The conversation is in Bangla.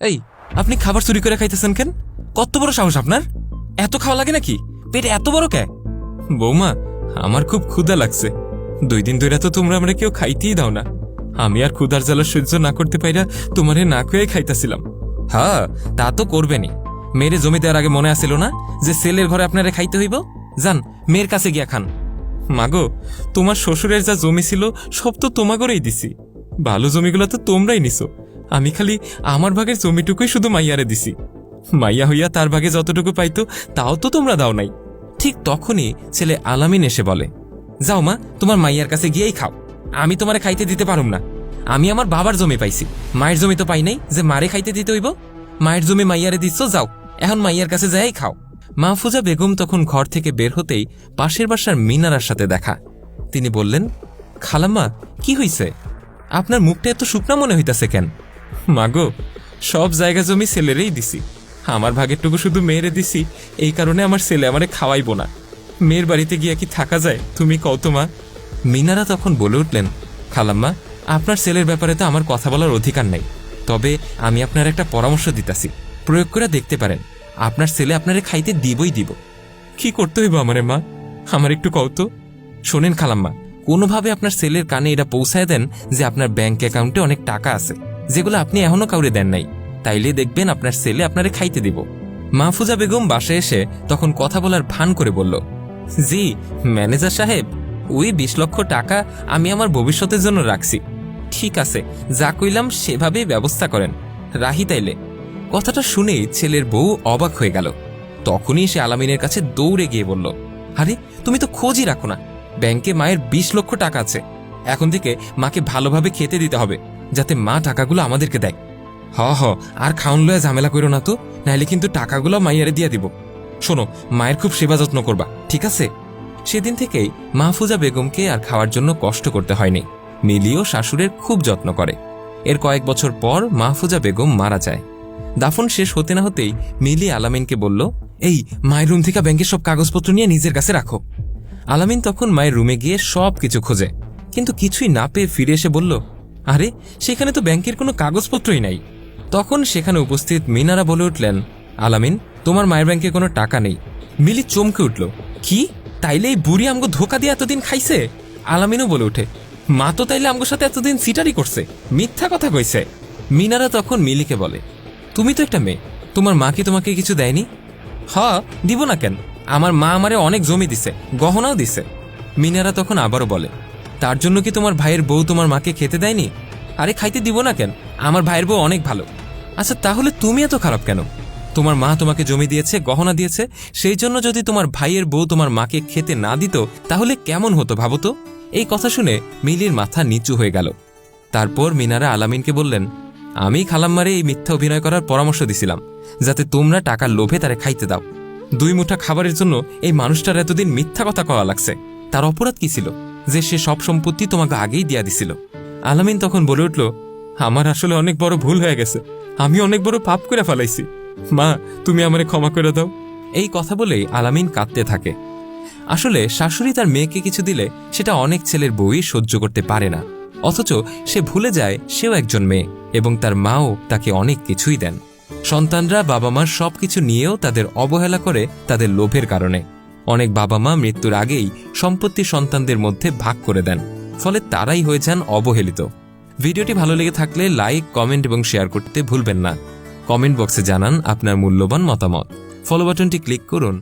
এই, আপনি খাবার চুরি করে খাইতেছেন কেন? কত বড় সাহস আপনার? এত খাওয়া লাগে নাকি? পেট এত বড় কে? বৌমা, আমার খুব ক্ষুধা লাগছে। 2 দিন ধরে তো তোমরা আমরা কেউ খাইতেই দাও না। আমি আর ক্ষুধার জ্বালা সহ্য না করতে পাইরা তোমারে না খেয়ে খাইতেছিলাম। হ্যাঁ, তা তো করবেনি। মেয়েরে জমি দেওয়ার আগে মনে আসিল না যে ছেলের ঘরে আপনারে খাইতে হইব? যান, মেয়ের কাছে গিয়া খান। মাগো, তোমার শ্বশুরের যা জমি ছিল সব তো তোমাগরেই দিছি। ভালো জমিগুলো তো তোমরাই নিছো। আমি খালি আমার ভাগের জমিটুকুই শুধু মাইয়ারে দিছি। মাইয়া হইয়া তার ভাগে যতটুকু পাইতো তাও তো তোমরা দাও নাই। ঠিক তখনই ছেলে আলামিন এসে বলে, যাও মা, তোমার মাইয়ার কাছে গিয়েই খাও। আমি তোমারে খাইতে দিতে পারুম না। আমি আমার বাবার জমি পাইছি, মায়ের জমি তো পাই নাই যে মারে খাইতে দিতে হইব। মায়ের জমি মাইয়ারে দিচ্ছ, যাও এখন মাইয়ার কাছে যাই খাও। মাহফুজা বেগম তখন ঘর থেকে বের হতেই পাশের বাসার মিনারার সাথে দেখা। তিনি বললেন, খালাম্মা, কি হইছে? আপনার মুখটা এত শুকনা মনে হইতাছে কেন? মাগো, সব জায়গা জমি ছেলেরেই দিছি। আমার ভাগেরটুকু শুধু মেয়েরে দিছি, এই কারণে আমার ছেলে আমারে খাওয়াইব না। মেয়ের বাড়িতে গিয়া কি থাকা যায়, তুমি কও তো মা। মিনারা তখন বলে উঠলেন, খালাম্মা, আপনার ছেলের ব্যাপারে তো আমার কথা বলার অধিকার নাই। তবে আমি আপনার একটা পরামর্শ দিতাছি, প্রয়োগ করে দেখতে পারেন। আপনার ছেলে আপনারে খাইতে দিবই দিব। কি করতে হইব আমারে মা, আমার একটু কও তো। শোনেন খালাম্মা, কোনোভাবে আপনার ছেলের কানে এটা পৌঁছায় দেন যে আপনার ব্যাংক অ্যাকাউন্টে অনেক টাকা আছে, যেগুলো আপনি এখনো কাউরে দেন নাই। তাইলে দেখবেন আপনার ছেলে আপনারে খাইতে দিব। মাহফুজা বেগম বাসায় এসে তখন কথা বলার ভান করে বলল, জি ম্যানেজার সাহেব, ওই 20 লক্ষ টাকা আমি আমার ভবিষ্যতের জন্য রাখছি। ঠিক আছে, যা কইলাম সেভাবেই ব্যবস্থা করেন, রাহি তাইলে। কথাটা শুনেই ছেলের বউ অবাক হয়ে গেল। তখনই সে আলামিনের কাছে দৌড়ে গিয়ে বলল, আরে তুমি তো খোঁজই রাখো না। ব্যাংকে মায়ের 20 লক্ষ টাকা আছে। এখন থেকে মাকে ভালোভাবে খেতে দিতে হবে, যাতে মা টাকাগুলো আমাদেরকে দেয়। আর খাউন লয়া ঝামেলা করো না তো, নাহলে কিন্তু টাকাগুলো মাইয়ারে দিয়ে দিব। শোনো, মায়ের খুব সেবা যত্ন করবা, ঠিক আছে? সেদিন থেকেই মাহফুজা বেগমকে আর খাওয়ার জন্য কষ্ট করতে হয়নি। মিলিও শাশুড়ের খুব যত্ন করে। এর কয়েক বছর পর মাহফুজা বেগম মারা যায়। দাফন শেষ হতে না হতেই মিলি আলামিনকে বলল, এই মায়ের রুম থেকে ব্যাংকের সব কাগজপত্র নিয়ে নিজের কাছে রাখো। আলামিন তখন মায়ের রুমে গিয়ে সব কিছু খোঁজে, কিন্তু কিছুই না পেয়ে ফিরে এসে বলল, আরে সেখানে তো ব্যাংকের কোনো কাগজপত্রই নাই। তখন সেখানে উপস্থিত মিনারা বলে উঠলেন, আলামিন, তোমার মায়ের ব্যাংকে কোনো টাকা নেই। মিলি চমকে উঠল, কি? তাইলে এই বুড়ি আমগো ধোকা দিয়ে এতদিন খাইছে? আলামিনও বলে উঠে, মা তো তাইলে আমগোর সাথে এতদিন সিটারি করছে, মিথ্যা কথা কইছে। মিনারা তখন মিলিকে বলে, তুমি তো একটা মেয়ে, তোমার মা কি তোমাকে কিছু দেয়নি? দিব না কেন, আমার মা আমারে অনেক জমি দিছে, গহনাও দিছে। মিনারা তখন আবারও বলে, তার জন্য কি তোমার ভাইয়ের বউ তোমার মাকে খেতে দেয়নি? আরে খাইতে দিব না কেন, আমার ভাইয়ের বউ অনেক ভালো। আচ্ছা তাহলে তুমি এত খারাপ কেন? তোমার মা তোমাকে জমি দিয়েছে, গহনা দিয়েছে, সেই জন্য যদি তোমার ভাইয়ের বউ তোমার মাকে খেতে না দিত তাহলে কেমন হতো ভাবো তো। এই কথা শুনে মিলির মাথা নিচু হয়ে গেল। তারপর মিনারা আলামিনকে বললেন, আমি খালাম্মারে এই মিথ্যা অভিনয় করার পরামর্শ দিছিলাম, যাতে তোমরা টাকার লোভে তারে খাইতে দাও। 2 মুঠা খাবারের জন্য এই মানুষটার এতদিন মিথ্যা কথা কওয়া লাগছে। তার অপরাধ কি ছিল যে সে সব সম্পত্তি তোমাকে আগেই দিয়া দিছিল? আলামিন তখন বলে উঠল, আমার আসলে অনেক বড় ভুল হয়ে গেছে, আমি অনেক বড় পাপ করে ফেলাইছি। মা, তুমি আমারে ক্ষমা করে দাও। এই কথা বলেই আলামিন কাঁদতে থাকে। আসলে শাশুড়ি তার মেয়েকে কিছু দিলে সেটা অনেক ছেলের বউই সহ্য করতে পারে না, অথচ সে ভুলে যায় সেও একজন মেয়ে এবং তার মাও তাকে অনেক কিছুই দেন। সন্তানরা বাবা মার সবকিছু নিয়েও তাদের অবহেলা করে তাদের লোভের কারণে। অনেক বাবা মা মৃত্যুর আগেই সম্পত্তি সন্তানদের মধ্যে ভাগ করে দেন, ফলে তারাই হয়ে যান অবহেলিত। ভিডিওটি ভালো লেগে থাকলে লাইক, কমেন্ট এবং শেয়ার করতে ভুলবেন না। কমেন্ট বক্সে জানান আপনার মূল্যবান মতামত। ফলো বাটনটি ক্লিক করুন